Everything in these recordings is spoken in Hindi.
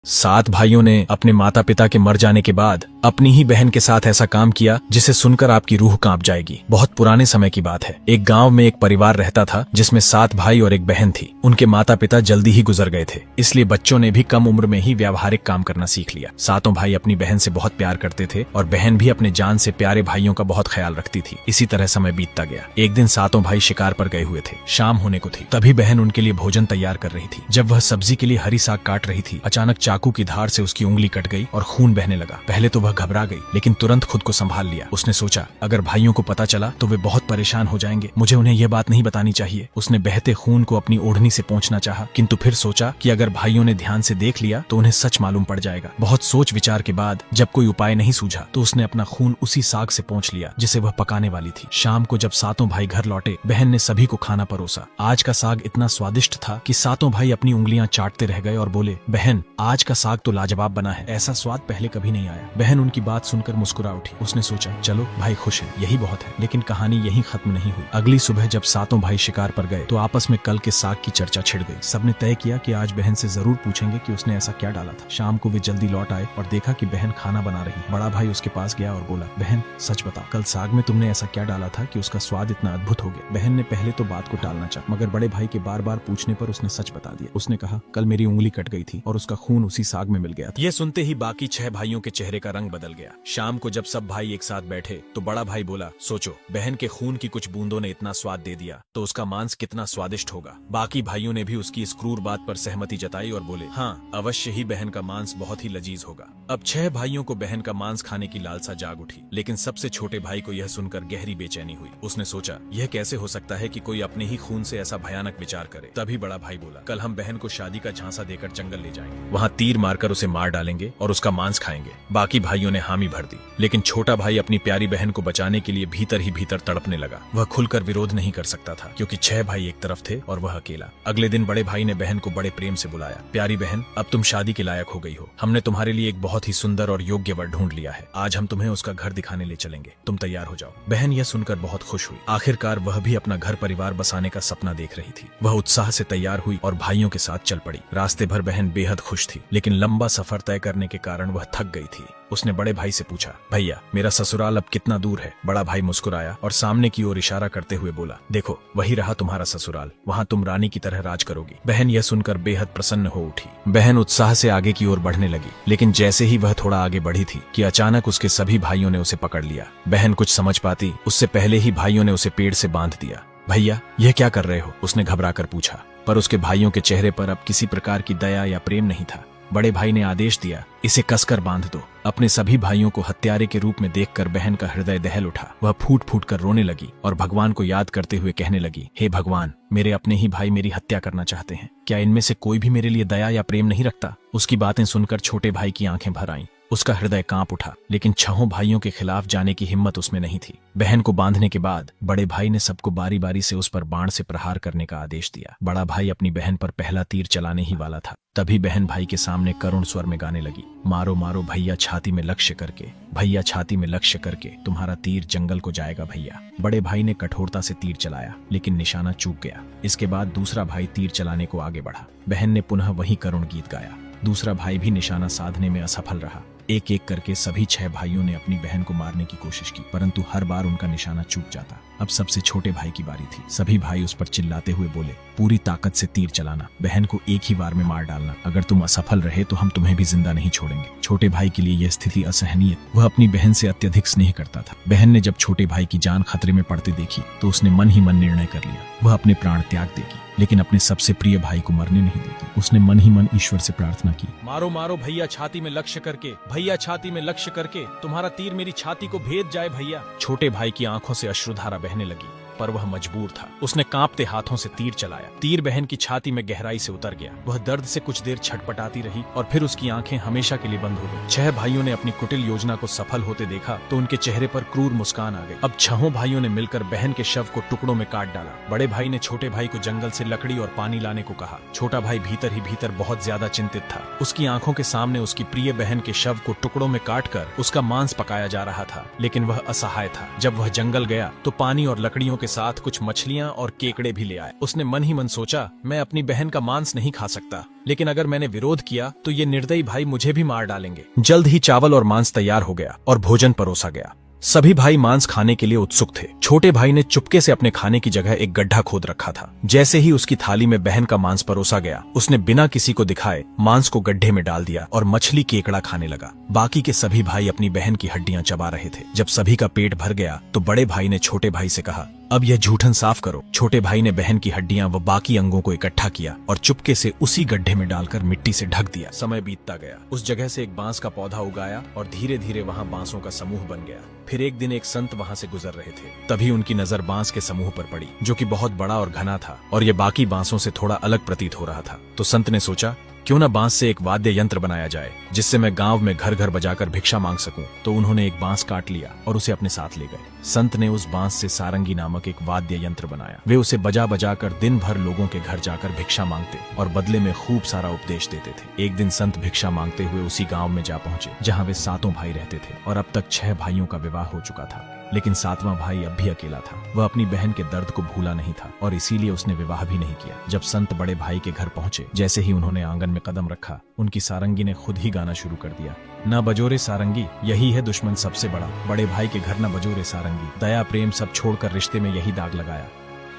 7 भाइयों ने अपने माता पिता के मर जाने के बाद अपनी ही बहन के साथ ऐसा काम किया जिसे सुनकर आपकी रूह कांप जाएगी। बहुत पुराने समय की बात है। एक गांव में एक परिवार रहता था जिसमें 7 भाई और एक बहन थी। उनके माता पिता जल्दी ही गुजर गए थे, इसलिए बच्चों ने भी कम उम्र में ही व्यावहारिक काम करना सीख लिया। 7 भाई अपनी बहन से बहुत प्यार करते थे और बहन भी अपने जान से प्यारे भाइयों का बहुत ख्याल रखती थी। इसी तरह समय बीतता गया। एक दिन 7 भाई शिकार पर गए हुए थे। शाम होने को थी, तभी बहन उनके लिए भोजन तैयार कर रही थी। जब वह सब्जी के लिए हरी साग काट रही थी, अचानक चाकू की धार से उसकी उंगली कट गई और खून बहने लगा। पहले तो वह घबरा गई, लेकिन तुरंत खुद को संभाल लिया। उसने सोचा, अगर भाइयों को पता चला तो वे बहुत परेशान हो जाएंगे, मुझे उन्हें यह बात नहीं बतानी चाहिए। उसने बहते खून को अपनी ओढ़नी से पोंछना चाहा, किंतु फिर सोचा कि अगर भाइयों ने ध्यान से देख लिया तो उन्हें सच मालूम पड़ जाएगा। बहुत सोच विचार के बाद जब कोई उपाय नहीं सूझा तो उसने अपना खून उसी साग से पोंछ लिया जिसे वह पकाने वाली थी। शाम को जब 7 भाई घर लौटे, बहन ने सभी को खाना परोसा। आज का साग इतना स्वादिष्ट था कि 7 भाई अपनी उंगलियां चाटते रह गए और बोले, बहन आज का साग तो लाजवाब बना है, ऐसा स्वाद पहले कभी नहीं आया। बहन उनकी बात सुनकर मुस्कुरा उठी। उसने सोचा, चलो भाई खुश है, यही बहुत है। लेकिन कहानी यहीं खत्म नहीं हुई। अगली सुबह जब 7 भाई शिकार पर गए तो आपस में कल के साग की चर्चा छिड़ गई। सबने तय किया कि आज बहन से जरूर पूछेंगे कि उसने ऐसा क्या डाला था। शाम को वे जल्दी लौट आए और देखा कि बहन खाना बना रही है। बड़ा भाई उसके पास गया और बोला, बहन सच बताओ, कल साग में तुमने ऐसा क्या डाला था कि उसका स्वाद इतना अद्भुत हो गया। बहन ने पहले तो बात को टालना चाहा, मगर बड़े भाई के बार बार पूछने पर उसने सच बता दिया। उसने कहा, कल मेरी उंगली कट गई थी और उसका खून उसी साग में मिल गया था। ये सुनते ही बाकी 6 भाइयों के चेहरे का रंग बदल गया। शाम को जब सब भाई एक साथ बैठे तो बड़ा भाई बोला, सोचो, बहन के खून की कुछ बूंदों ने इतना स्वाद दे दिया तो उसका मांस कितना स्वादिष्ट होगा। बाकी भाइयों ने भी उसकी इस क्रूर बात पर सहमति जताई और बोले, हाँ अवश्य ही बहन का मांस बहुत ही लजीज होगा। अब 6 भाइयों को बहन का मांस खाने की लालसा जाग उठी, लेकिन सबसे छोटे भाई को यह सुनकर गहरी बेचैनी हुई। उसने सोचा, यह कैसे हो सकता है कि कोई अपने ही खून से ऐसा भयानक विचार करे। तभी बड़ा भाई बोला, कल हम बहन को शादी का झांसा देकर जंगल ले जाएंगे, वहाँ तीर मारकर उसे मार डालेंगे और उसका मांस खाएंगे। बाकी भाइयों ने हामी भर दी, लेकिन छोटा भाई अपनी प्यारी बहन को बचाने के लिए भीतर ही भीतर तड़पने लगा। वह खुलकर विरोध नहीं कर सकता था क्योंकि 6 भाई एक तरफ थे और वह अकेला। अगले दिन बड़े भाई ने बहन को बड़े प्रेम से बुलाया, प्यारी बहन, अब तुम शादी के लायक हो गई हो। हमने तुम्हारे लिए एक बहुत ही सुंदर और योग्य वर ढूंढ लिया है। आज हम तुम्हें उसका घर दिखाने ले चलेंगे, तुम तैयार हो जाओ। बहन यह सुनकर बहुत खुश हुई। आखिरकार वह भी अपना घर परिवार बसाने का सपना देख रही थी। वह उत्साह से तैयार हुई और भाइयों के साथ चल पड़ी। रास्ते भर बहन बेहद खुश थी, लेकिन लंबा सफर तय करने के कारण वह थक गई थी। उसने बड़े भाई से पूछा, भैया मेरा ससुराल अब कितना दूर है। बड़ा भाई मुस्कुराया और सामने की ओर इशारा करते हुए बोला, देखो वही रहा तुम्हारा ससुराल, वहाँ तुम रानी की तरह राज करोगी। बहन यह सुनकर बेहद प्रसन्न हो उठी। बहन उत्साह से आगे की ओर बढ़ने लगी, लेकिन जैसे ही वह थोड़ा आगे बढ़ी थी कि अचानक उसके सभी भाइयों ने उसे पकड़ लिया। बहन कुछ समझ पाती उससे पहले ही भाइयों ने उसे पेड़ से बांध दिया। भैया यह क्या कर रहे हो, उसने घबराकर पूछा, पर उसके भाइयों के चेहरे पर अब किसी प्रकार की दया या प्रेम नहीं था। बड़े भाई ने आदेश दिया, इसे कसकर बांध दो। अपने सभी भाइयों को हत्यारे के रूप में देखकर बहन का हृदय दहल उठा। वह फूट फूट कर रोने लगी और भगवान को याद करते हुए कहने लगी, हे भगवान, मेरे अपने ही भाई मेरी हत्या करना चाहते हैं, क्या इनमें से कोई भी मेरे लिए दया या प्रेम नहीं रखता। उसकी बातें सुनकर छोटे भाई की आंखें भर आईं। उसका हृदय कांप उठा, लेकिन 6 भाइयों के खिलाफ जाने की हिम्मत उसमें नहीं थी। बहन को बांधने के बाद बड़े भाई ने सबको बारी बारी से उस पर बाण से प्रहार करने का आदेश दिया। बड़ा भाई अपनी बहन पर पहला तीर चलाने ही वाला था, तभी बहन भाई के सामने करुण स्वर में गाने लगी, मारो मारो भैया छाती में लक्ष्य करके, भैया छाती में लक्ष्य करके, तुम्हारा तीर जंगल को जाएगा भैया। बड़े भाई ने कठोरता से तीर चलाया, लेकिन निशाना चूक गया। इसके बाद दूसरा भाई तीर चलाने को आगे बढ़ा। बहन ने पुनः वही करुण गीत गाया। दूसरा भाई भी निशाना साधने में असफल रहा। एक एक करके सभी 6 भाइयों ने अपनी बहन को मारने की कोशिश की, परंतु हर बार उनका निशाना चूक जाता। अब सबसे छोटे भाई की बारी थी। सभी भाई उस पर चिल्लाते हुए बोले, पूरी ताकत से तीर चलाना, बहन को एक ही बार में मार डालना। अगर तुम असफल रहे तो हम तुम्हें भी जिंदा नहीं छोड़ेंगे। छोटे भाई के लिए यह स्थिति असहनीय। वह अपनी बहन से अत्यधिक स्नेह करता था। बहन ने जब छोटे भाई की जान खतरे में पड़ते देखी तो उसने मन ही मन निर्णय कर लिया, वह अपने प्राण त्याग देगी, लेकिन अपने सबसे प्रिय भाई को मरने नहीं देगी। उसने मन ही मन ईश्वर से प्रार्थना की, मारो मारो भैया छाती में लक्ष्य करके, भैया छाती में लक्ष्य करके, तुम्हारा तीर मेरी छाती को भेद जाए भैया। छोटे भाई की आंखों से अश्रुधारा बहने लगी, पर वह मजबूर था। उसने कांपते हाथों से तीर चलाया। तीर बहन की छाती में गहराई से उतर गया। वह दर्द से कुछ देर छटपटाती रही और फिर उसकी आंखें हमेशा के लिए बंद हो गई। 6 भाइयों ने अपनी कुटिल योजना को सफल होते देखा तो उनके चेहरे पर क्रूर मुस्कान आ गई। अब 6 भाइयों ने मिलकर बहन के शव को टुकड़ों में काट डाला। बड़े भाई ने छोटे भाई को जंगल से लकड़ी और पानी लाने को कहा। छोटा भाई भीतर ही भीतर बहुत ज्यादा चिंतित था। उसकी आंखों के सामने उसकी प्रिय बहन के शव को टुकड़ों में काटकर उसका मांस पकाया जा रहा था, लेकिन वह असहाय था। जब वह जंगल गया तो पानी और लकड़ियों के साथ कुछ मछलियां और केकड़े भी ले आया। उसने मन ही मन सोचा, मैं अपनी बहन का मांस नहीं खा सकता, लेकिन अगर मैंने विरोध किया तो ये निर्दयी भाई मुझे भी मार डालेंगे। जल्द ही चावल और मांस तैयार हो गया और भोजन परोसा गया। सभी भाई मांस खाने के लिए उत्सुक थे। छोटे भाई ने चुपके से अपने खाने की जगह एक गड्ढा खोद रखा था। जैसे ही उसकी थाली में बहन का मांस परोसा गया, उसने बिना किसी को दिखाए मांस को गड्ढे में डाल दिया और मछली केकड़ा खाने लगा। बाकी के सभी भाई अपनी बहन की हड्डियां चबा रहे थे। जब सभी का पेट भर गया तो बड़े भाई ने छोटे भाई से कहा, अब यह जूठन साफ करो। छोटे भाई ने बहन की हड्डियां व बाकी अंगों को इकट्ठा किया और चुपके से उसी गड्ढे में डालकर मिट्टी से ढक दिया। समय बीतता गया। उस जगह से एक बांस का पौधा उगाया और धीरे धीरे वहां बांसों का समूह बन गया। फिर एक दिन एक संत वहां से गुजर रहे थे। तभी उनकी नजर बांस के समूह पर पड़ी, जो कि बहुत बड़ा और घना था और ये बाकी बांसों से थोड़ा अलग प्रतीत हो रहा था। तो संत ने सोचा, क्यों न बांस से एक वाद्य यंत्र बनाया जाए जिससे मैं गांव में घर घर बजाकर भिक्षा मांग सकूं। तो उन्होंने एक बांस काट लिया और उसे अपने साथ ले गए। संत ने उस बांस से सारंगी नामक एक वाद्य यंत्र बनाया। वे उसे बजा बजा कर दिन भर लोगों के घर जाकर भिक्षा मांगते और बदले में खूब सारा उपदेश देते थे। एक दिन संत भिक्षा मांगते हुए उसी गांव में जा पहुंचे जहां वे 7 भाई रहते थे और अब तक 6 भाइयों का विवाह हो चुका था, लेकिन 7वां भाई अब भी अकेला था। वह अपनी बहन के दर्द को भूला नहीं था और इसीलिए उसने विवाह भी नहीं किया। जब संत बड़े भाई के घर पहुंचे, जैसे ही उन्होंने आंगन में कदम रखा, उनकी सारंगी ने खुद ही गाना शुरू कर दिया। न बजोरे सारंगी, यही है दुश्मन सबसे बड़ा। बड़े भाई के घर न बजोरे सारंगी, दया प्रेम सब छोड़कर रिश्ते में यही दाग लगाया।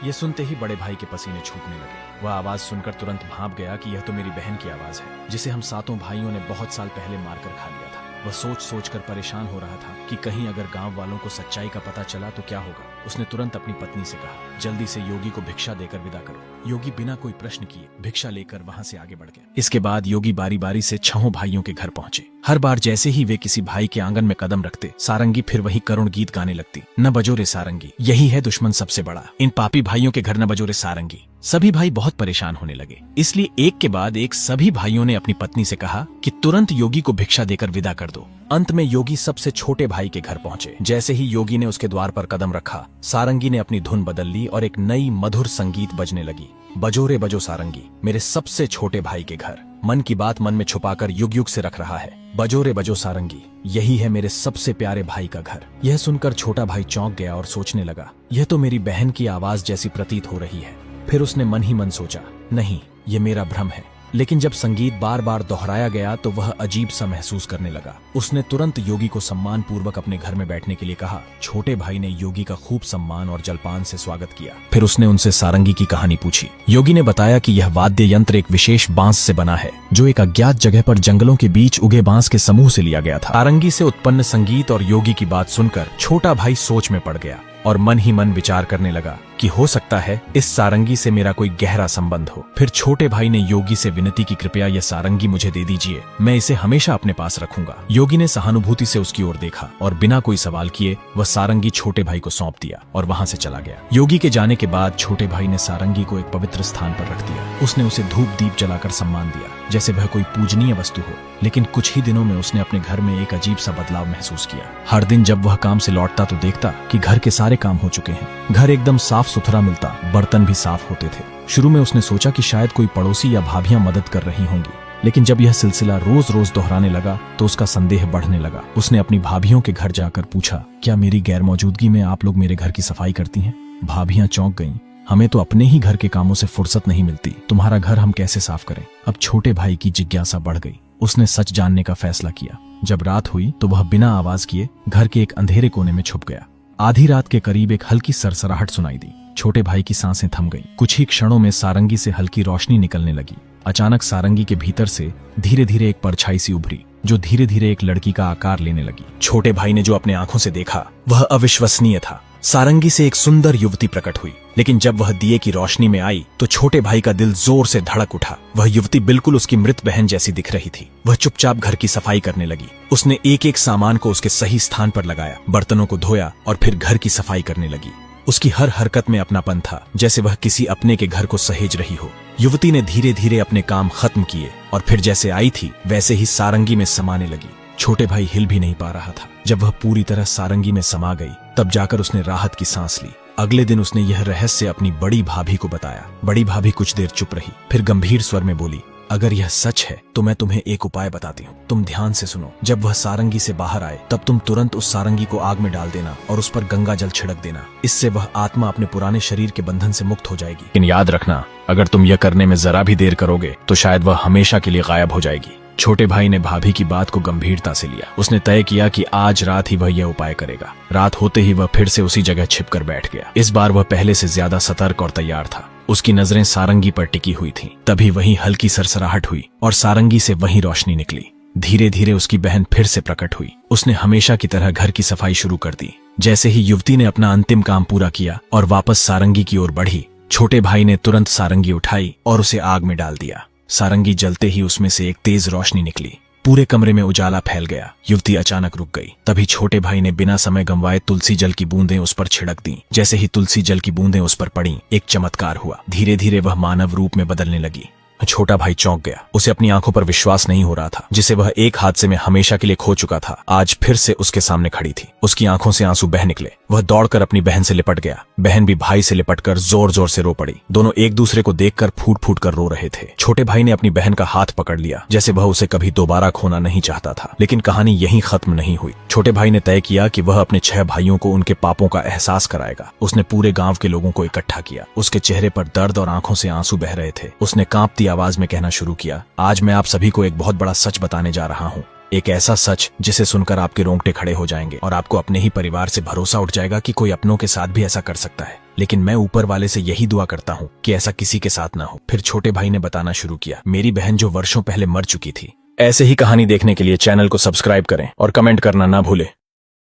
ये सुनते ही बड़े भाई के पसीने छूटने लगे। वह आवाज सुनकर तुरंत भांप गया कि यह तो मेरी बहन की आवाज है, जिसे हम 7 भाइयों ने बहुत साल पहले मारकर खा लिया था। वह सोच सोच कर परेशान हो रहा था कि कहीं अगर गांव वालों को सच्चाई का पता चला तो क्या होगा। उसने तुरंत अपनी पत्नी से कहा, जल्दी से योगी को भिक्षा देकर विदा करो। योगी बिना कोई प्रश्न किए भिक्षा लेकर वहां से आगे बढ़ गया। इसके बाद योगी बारी बारी से 6 भाइयों के घर पहुंचे। हर बार जैसे ही वे किसी भाई के आंगन में कदम रखते, सारंगी फिर वही करुण गीत गाने लगती, न बजोरे सारंगी, यही है दुश्मन सबसे बड़ा। इन पापी भाइयों के घर न बजोरे सारंगी। सभी भाई बहुत परेशान होने लगे, इसलिए एक के बाद एक सभी भाइयों ने अपनी पत्नी से कहा कि तुरंत योगी को भिक्षा देकर विदा कर दो। अंत में योगी सबसे छोटे भाई के घर पहुंचे। जैसे ही योगी ने उसके द्वार पर कदम रखा, सारंगी ने अपनी धुन बदल ली और एक नई मधुर संगीत बजने लगी। बजोरे बजो सारंगी, मेरे सबसे छोटे भाई के घर। मन की बात मन में छुपाकर युग युग से रख रहा है। बजोरे बजो सारंगी, यही है मेरे सबसे प्यारे भाई का घर। यह सुनकर छोटा भाई चौंक गया और सोचने लगा, यह तो मेरी बहन की आवाज जैसी प्रतीत हो रही है। फिर उसने मन ही मन सोचा, नहीं, ये मेरा भ्रम है। लेकिन जब संगीत बार बार दोहराया गया तो वह अजीब सा महसूस करने लगा। उसने तुरंत योगी को सम्मान पूर्वक अपने घर में बैठने के लिए कहा। छोटे भाई ने योगी का खूब सम्मान और जलपान से स्वागत किया। फिर उसने उनसे सारंगी की कहानी पूछी। योगी ने बताया कि यह वाद्य यंत्र एक विशेष बांस से बना है, जो एक अज्ञात जगह पर जंगलों के बीच उगे बांस के समूह से लिया गया था। सारंगी से उत्पन्न संगीत और योगी की बात सुनकर छोटा भाई सोच में पड़ गया और मन ही मन विचार करने लगा कि हो सकता है इस सारंगी से मेरा कोई गहरा संबंध हो। फिर छोटे भाई ने योगी से विनती की, कृपया यह सारंगी मुझे दे दीजिए, मैं इसे हमेशा अपने पास रखूंगा। योगी ने सहानुभूति से उसकी ओर देखा और बिना कोई सवाल किए वह सारंगी छोटे भाई को सौंप दिया और वहां से चला गया। योगी के जाने के बाद छोटे भाई ने सारंगी को एक पवित्र स्थान पर रख दिया। उसने उसे धूप दीप जलाकर सम्मान दिया, जैसे वह कोई पूजनीय वस्तु हो। लेकिन कुछ ही दिनों में उसने अपने घर में एक अजीब सा बदलाव महसूस किया। हर दिन जब वह काम से लौटता तो देखता कि घर के सारे काम हो चुके हैं। घर एकदम साफ सुथरा मिलता, बर्तन भी साफ होते थे। शुरू में उसने सोचा कि शायद कोई पड़ोसी या भाभियां मदद कर रही होंगी, लेकिन जब यह सिलसिला रोज रोज दोहराने लगा तो उसका संदेह बढ़ने लगा। उसने अपनी भाभियों के घर जाकर पूछा, क्या मेरी गैर मौजूदगी में आप लोग मेरे घर की सफाई करती हैं? भाभियां चौंक गईं। हमें तो अपने ही घर के कामों से फुर्सत नहीं मिलती, तुम्हारा घर हम कैसे साफ करें? अब छोटे भाई की जिज्ञासा बढ़ गई। उसने सच जानने का फैसला किया। जब रात हुई तो वह बिना आवाज किए घर के एक अंधेरे कोने में छुप गया। आधी रात के करीब एक हल्की सरसराहट सुनाई दी। छोटे भाई की सांसें थम गईं। कुछ ही क्षणों में सारंगी से हल्की रोशनी निकलने लगी। अचानक सारंगी के भीतर से धीरे धीरे एक परछाई सी उभरी, जो धीरे धीरे एक लड़की का आकार लेने लगी। छोटे भाई ने जो अपने आंखों से देखा वह अविश्वसनीय था। सारंगी से एक सुंदर युवती प्रकट हुई, लेकिन जब वह दिए की रोशनी में आई तो छोटे भाई का दिल जोर से धड़क उठा। वह युवती बिल्कुल उसकी मृत बहन जैसी दिख रही थी। वह चुपचाप घर की सफाई करने लगी। उसने एक एक सामान को उसके सही स्थान पर लगाया, बर्तनों को धोया और फिर घर की सफाई करने लगी। उसकी हर हरकत में अपनापन था, जैसे वह किसी अपने के घर को सहेज रही हो। युवती ने धीरे धीरे अपने काम खत्म किए और फिर जैसे आई थी वैसे ही सारंगी में समाने लगी। छोटे भाई हिल भी नहीं पा रहा था। जब वह पूरी तरह सारंगी में समा गई तब जाकर उसने राहत की सांस ली। अगले दिन उसने यह रहस्य अपनी बड़ी भाभी को बताया। बड़ी भाभी कुछ देर चुप रही, फिर गंभीर स्वर में बोली, अगर यह सच है तो मैं तुम्हें एक उपाय बताती हूँ, तुम ध्यान से सुनो। जब वह सारंगी से बाहर आए तब तुम तुरंत उस सारंगी को आग में डाल देना और उस पर गंगा जल छिड़क देना। इससे वह आत्मा अपने पुराने शरीर के बंधन से मुक्त हो जाएगी। लेकिन याद रखना, अगर तुम यह करने में जरा भी देर करोगे तो शायद वह हमेशा के लिए गायब हो जाएगी। छोटे भाई ने भाभी की बात को गंभीरता से लिया। उसने तय किया कि आज रात ही वह यह उपाय करेगा। रात होते ही वह फिर से उसी जगह छिपकर बैठ गया। इस बार वह पहले से ज्यादा सतर्क और तैयार था। उसकी नजरें सारंगी पर टिकी हुई थीं। तभी वहीं हल्की सरसराहट हुई और सारंगी से वहीं रोशनी निकली। धीरे धीरे उसकी बहन फिर से प्रकट हुई। उसने हमेशा की तरह घर की सफाई शुरू कर दी। जैसे ही युवती ने अपना अंतिम काम पूरा किया और वापस सारंगी की ओर बढ़ी, छोटे भाई ने तुरंत सारंगी उठाई और उसे आग में डाल दिया। सारंगी जलते ही उसमें से एक तेज रोशनी निकली। पूरे कमरे में उजाला फैल गया। युवती अचानक रुक गई। तभी छोटे भाई ने बिना समय गंवाए तुलसी जल की बूंदें उस पर छिड़क दी। जैसे ही तुलसी जल की बूंदें उस पर पड़ी, एक चमत्कार हुआ। धीरे धीरे वह मानव रूप में बदलने लगी। छोटा भाई चौंक गया। उसे अपनी आंखों पर विश्वास नहीं हो रहा था। जिसे वह एक हादसे में हमेशा के लिए खो चुका था, आज फिर से उसके सामने खड़ी थी। उसकी आंखों से आंसू बह निकले। वह दौड़कर अपनी बहन से लिपट गया। बहन भी भाई से लिपटकर जोर जोर से रो पड़ी। दोनों एक दूसरे को देखकर फूट फूट कर रो रहे थे। छोटे भाई ने अपनी बहन का हाथ पकड़ लिया, जैसे वह उसे कभी दोबारा खोना नहीं चाहता था। लेकिन कहानी यहीं खत्म नहीं हुई। छोटे भाई ने तय किया कि वह अपने 6 भाइयों को उनके पापों का एहसास कराएगा। उसने पूरे गांव के लोगों को इकट्ठा किया। उसके चेहरे पर दर्द और आंखों से आंसू बह रहे थे। उसने कांपती आवाज में कहना शुरू किया, आज मैं आप सभी को एक बहुत बड़ा सच बताने जा रहा हूँ। एक ऐसा सच जिसे सुनकर आपके रोंगटे खड़े हो जाएंगे और आपको अपने ही परिवार से भरोसा उठ जाएगा कि कोई अपनों के साथ भी ऐसा कर सकता है। लेकिन मैं ऊपर वाले से यही दुआ करता हूँ कि ऐसा किसी के साथ ना हो। फिर छोटे भाई ने बताना शुरू किया, मेरी बहन जो वर्षों पहले मर चुकी थी। ऐसे ही कहानी देखने के लिए चैनल को सब्सक्राइब करें और कमेंट करना ना भूलें।